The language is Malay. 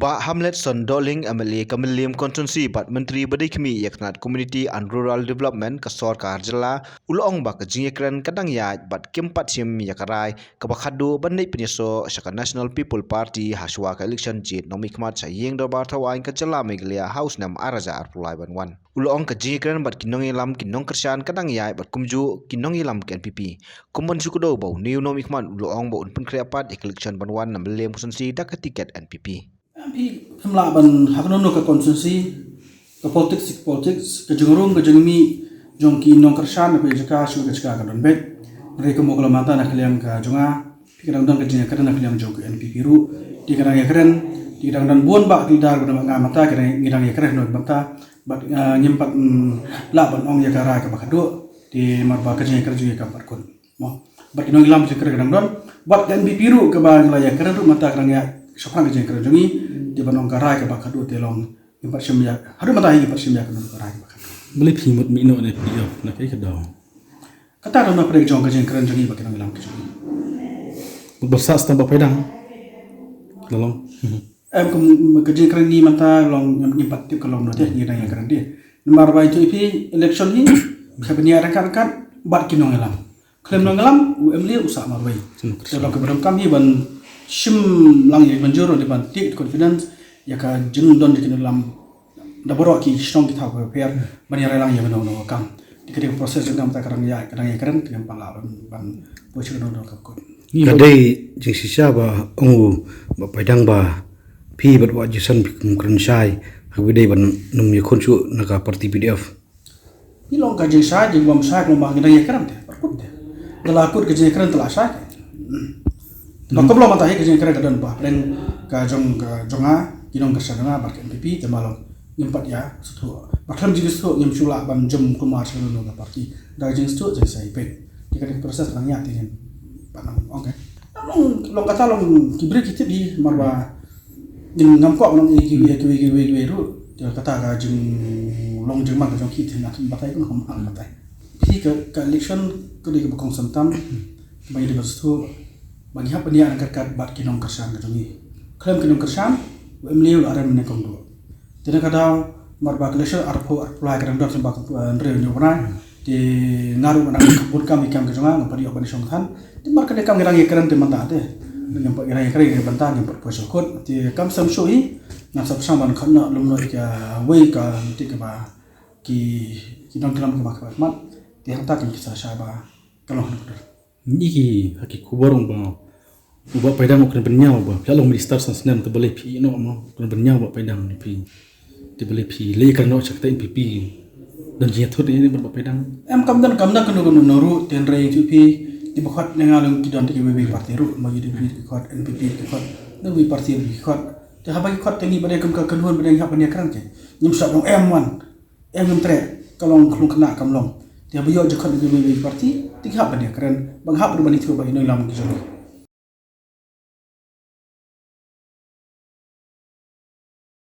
Ba Hamlet Sondoling MLA Kamiliam Constituency Bat Menteri Badikmi Yaknat Community and Rural Development Kasor Karjala Ulong ba kajingekran kadang ya bat kempat sim yakarai kabakhadu bandai penyeso Shaka National People Party haswa ka election jit nomik mat sayeng do bar tawain kajala meglia house nam araja arpulai banwan Ulong kajingekran bat kinong ilam kinong kersan kadang ya bat kumju kinong ilam ke NPP kumban sukudo bau new nomik mat ulong ba unpun kreapat election banwan nam lem constituency dak tiket NPP Pemlaban haknono ke konsumsi ke politics ke jengurung ke jengmi jongki nong kersan ke jeka suka jeka kan bet mereka mau kalau mata nak liang ke jonga pikiran dan ke jengka nak liang jong ke NPP ru di kadang ya keren di kadang dan buon bak di dar bernama ngamata kadang ngidang ya keren nok mata bat nyempat laban ong ya kara ke bakado di marba ke jengka juga kabar kun mo bat nong ilam jeka kadang don bat NPP ru ke bang ya keren ru mata kadang ya sopran ke jengka jongi di banong karai ke bakadu telong impat semya haru mata hi impat semya ke karai bakadu beli phimut mi no ne pio na kai ka daw kata na prek jong ka jeng kran jongi bakina ngilam ke jongi bersas tambah pedang lalong ke jeng kran ni mata long impat tip kalong no teh ni dang kran dia nomor 2 itu ipi election hi khabnia kan bat kinong ngilam klem ngilam UML usak marwai kalau ke badam kami ban sim lang yang menjuru di bantik confidence ya ka jeng don di dalam daboro ki strong kita ko per bani lang yang no kam dikira proses jeng ta karang ya kadang ya keren dengan pala ban posisi no ka ko kadai jeng sisa ba ongu ba padang ba phi bat wa jisan kren sai habidai ban num ye khonchu naga parti PDF ilong ka jeng sa jeng bam sa ko ma kadang ya keren te perkut te dalakut ke jeng keren telah sa Bakal belum matahi kerja kerja dan bah, dan jonga kinong kerja dengan barke MPP temalong nyempat ya setu. Bakal juga setu nyem sulak ban jam kumar seluruh noga parti. Dah jeng setu jadi saya pek. Dikali proses langnya dengan panang. Oke. Long kata long kibri kita di marba jeng ngamkok long kiwi ru. Dia kata ka jeng long jeng mak jeng kita nak batai pun hamal batai. Pi ke election ke di bukong sentam bagi di setu bagi apa dia angkat bat kinong kersan ke jongi klaim kinong kersan UML aran menekong do tidak kadang marba kelesho arpo apply kadang dot sebab ndre nyobra di ngaru menang kabur kami ke jonga ngapari opani songtan di marka de kam ngira keren te manta de dengan pak ngira keren bantah yang proposal code di kam samsu hi na sab saman khanna lumno ka wei ka ti ka ba ki dong kilam ka ba mat di hanta kin kisah syaba kalau iki haki kuborong ba uba pedang mo kena benyau ba kalau minister sansnem te boleh pi no mo kena benyau ba pedang ni pi te boleh pi le kan no chakta MPP dan jiat thot ini ba pedang kam dan kanu noru ten re UP di bakhat nengalung kidon te WB parti ru mo jadi bi khot NPP ke khot no wi parti bi khot te ha bagi khot tengi bade kam ka kanhon bade ha pania kran ke nyim sa dong M1 M3 kalong klung kena kam long te biyo je khot di WB parti ti ha pania kran bang ha ru bani thu ba ino lam ki